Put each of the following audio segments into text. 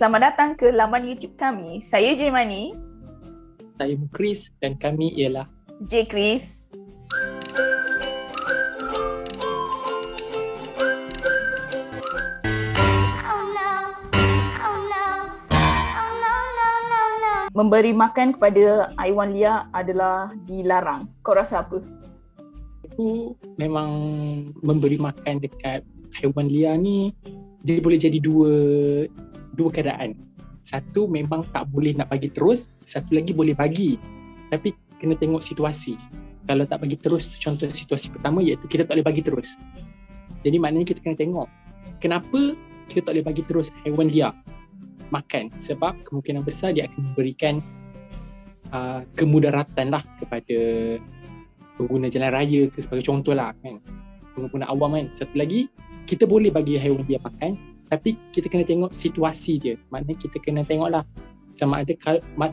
Selamat datang ke laman YouTube kami. Saya Jemani. Saya Mukris dan kami ialah J. Chris. Memberi makan kepada haiwan liar adalah dilarang. Kau rasa apa? aku memang memberi makan dekat haiwan liar ni, dia boleh jadi dua keadaan. Satu, memang tak boleh nak bagi terus. Satu lagi boleh bagi, tapi kena tengok situasi. Kalau tak bagi terus, contoh situasi pertama iaitu kita tak boleh bagi terus. Jadi maknanya kita kena tengok kenapa kita tak boleh bagi terus haiwan liar makan. Sebab kemungkinan besar dia akan memberikan kemudaratan lah kepada pengguna jalan raya ke, sebagai contoh lah kan, pengguna awam kan. Satu lagi, kita boleh bagi haiwan liar makan, tapi kita kena tengok situasi dia. Maknanya kita kena tengok lah sama ada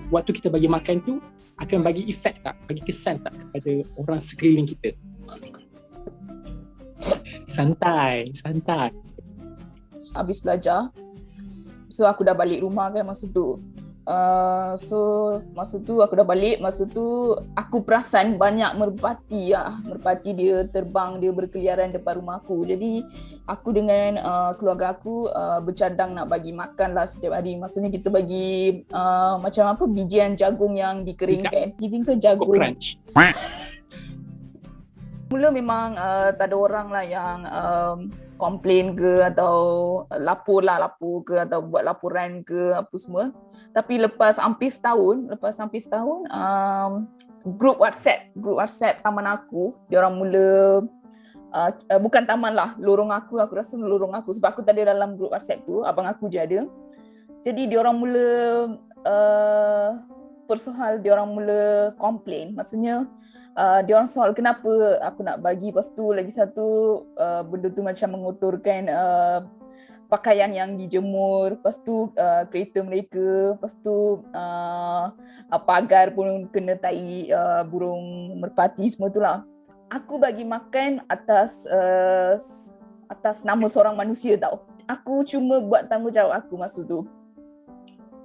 waktu kita bagi makan tu akan bagi efek tak, bagi kesan tak kepada orang sekeliling kita. Santai. Habis belajar, so aku dah balik rumah kan masa tu. Masa tu aku dah balik. Masa tu aku perasan banyak merpati lah. Merpati dia terbang, dia berkeliaran depan rumah aku. Jadi aku dengan keluarga aku bercadang nak bagi makan lah setiap hari. Maksudnya kita bagi macam apa, bijian jagung yang dikeringkan. Giving ke jagung. Crunch. Mula memang tak ada orang lah yang komplain ke atau lapor ke atau buat laporan ke apa semua. Tapi lepas hampir setahun grup WhatsApp taman aku, diorang mula bukan taman lah, lorong aku rasa lorong aku, sebab aku tak ada dalam grup WhatsApp tu, abang aku je ada. Jadi diorang mula persoal, diorang mula komplain. Maksudnya diorang soal kenapa aku nak bagi. Lepas tu lagi satu, benda tu macam mengotorkan pakaian yang dijemur. Lepas tu kereta mereka. Lepas tu pagar pun kena tai burung merpati, semua tu lah. Aku bagi makan atas nama seorang manusia tau. Aku cuma buat tanggungjawab aku masa tu.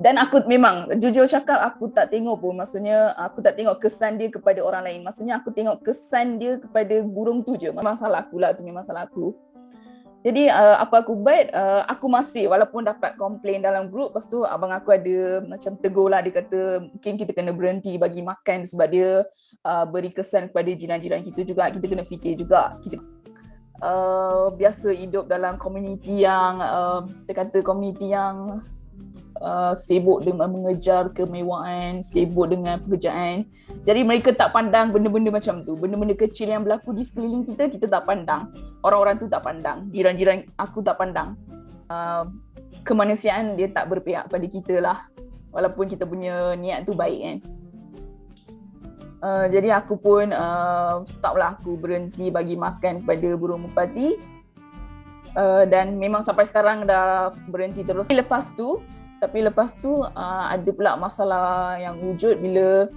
Dan aku memang, jujur cakap, aku tak tengok pun. Maksudnya aku tak tengok kesan dia kepada orang lain. Maksudnya aku tengok kesan dia kepada burung tu je. Memang salah aku lah tu, memang salah aku. Jadi apa aku buat, aku masih, walaupun dapat komplain dalam grup, lepas tu abang aku ada macam tegur lah. Dia kata mungkin kita kena berhenti bagi makan sebab dia beri kesan kepada jiran-jiran kita juga. Kita kena fikir juga. Kita biasa hidup dalam komuniti yang kita kata komuniti yang sibuk dengan mengejar kemewahan, sibuk dengan pekerjaan. Jadi mereka tak pandang benda-benda macam tu. Benda-benda kecil yang berlaku di sekeliling kita, kita tak pandang. Orang-orang tu tak pandang. Jiran-jiran aku tak pandang. Kemanusiaan dia tak berpihak pada kita lah. Walaupun kita punya niat tu baik kan. Jadi aku pun stop lah, aku berhenti bagi makan kepada burung merpati. Dan memang sampai sekarang dah berhenti terus. Tapi lepas tu ada pula masalah yang wujud bila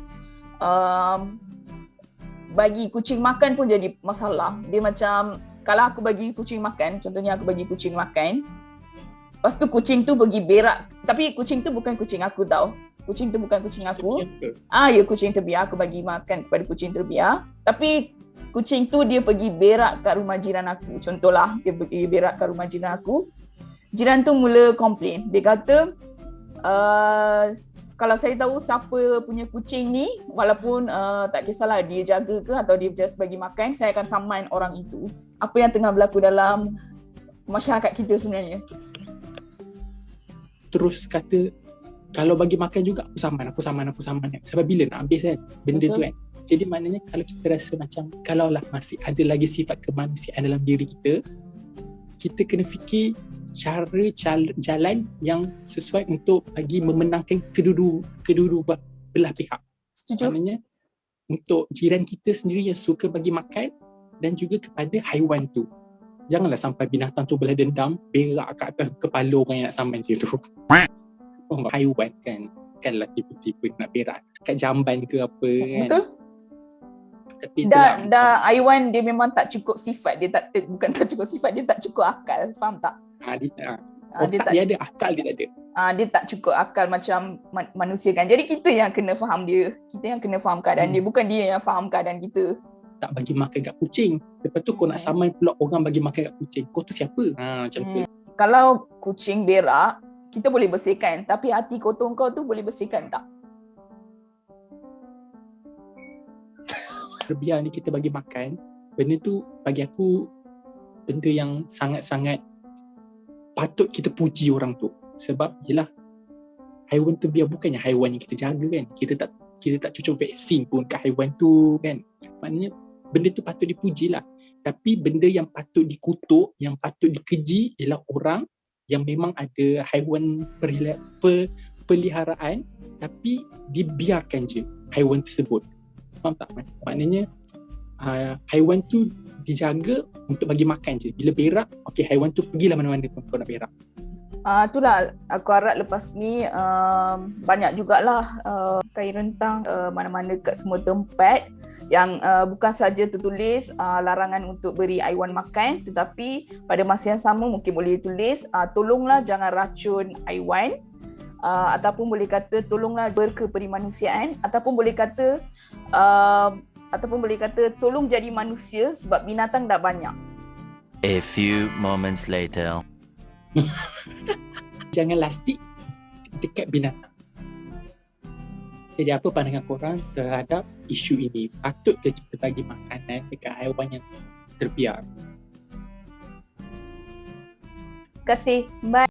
bagi kucing makan pun jadi masalah. Dia macam, kalau aku bagi kucing makan, contohnya aku bagi kucing makan, lepas tu kucing tu pergi berak. Tapi kucing tu bukan kucing aku tau. Kucing tu bukan kucing aku. Ya, kucing terbiar. Aku bagi makan kepada kucing terbiar. Tapi kucing tu dia pergi berak kat rumah jiran aku. Contohlah, dia pergi berak kat rumah jiran aku. Jiran tu mula komplain. Dia kata, kalau saya tahu siapa punya kucing ni, walaupun tak kisahlah dia jaga ke atau dia just bagi makan, saya akan saman orang itu. Apa yang tengah berlaku dalam masyarakat kita sebenarnya. Terus kata, kalau bagi makan juga aku saman. Sampai bila nak habis kan benda tu kan. Jadi maknanya kalau kita rasa macam, kalaulah masih ada lagi sifat kemanusiaan dalam diri kita, kita kena fikir jalan yang sesuai untuk bagi memenangkan kedua belah pihak. Setuju. Maknanya untuk jiran kita sendiri yang suka bagi makan dan juga kepada haiwan tu. Janganlah sampai binatang tu belah dendam, berak kat atas kepala orang yang nak saman dia tu. Haiwan kanlah tiba-tiba nak berak kat jamban ke apa kan. Betul. Tapi dah haiwan dia memang tak cukup sifat. Dia tak cukup sifat, dia tak cukup akal. Faham tak? Otak dia ada, akal dia tak ada. Dia tak cukup akal macam manusia kan. Jadi kita yang kena faham dia. Kita yang kena faham keadaan dia, bukan dia yang faham keadaan kita. Tak bagi makan kat kucing. Lepas tu kau nak saman pula orang bagi makan kat kucing. Kau tu siapa? Macam tu. Kalau kucing berak, kita boleh bersihkan. Tapi hati kotor kau tu boleh bersihkan tak? Terbiar ni kita bagi makan, benda tu bagi aku benda yang sangat-sangat patut kita puji orang tu. Sebab yelah, haiwan terbiar bukannya haiwan yang kita jaga kan. Kita tak cucuk vaksin pun kat haiwan tu kan. Maknanya benda tu patut dipuji lah. Tapi benda yang patut dikutuk, yang patut dikeji ialah orang yang memang ada haiwan peliharaan tapi dibiarkan je haiwan tersebut. Faham tak? Maknanya haiwan tu dijaga untuk bagi makan je. Bila berak, okey, haiwan tu pergilah mana-mana pun kau nak berak. Itulah aku harap lepas ni banyak jugalah kain rentang mana-mana kat semua tempat yang bukan saja tertulis larangan untuk beri haiwan makan, tetapi pada masa yang sama mungkin boleh tulis tolonglah jangan racun haiwan, ataupun boleh kata tolonglah berkeperimanusiaan, ataupun boleh kata tolong jadi manusia sebab binatang dah banyak. A few moments later. Jangan lastik dekat binatang. Jadi apa pandangan korang terhadap isu ini? Patut ke kita bagi makanan dekat haiwan yang terbiar? Terima kasih. Bye.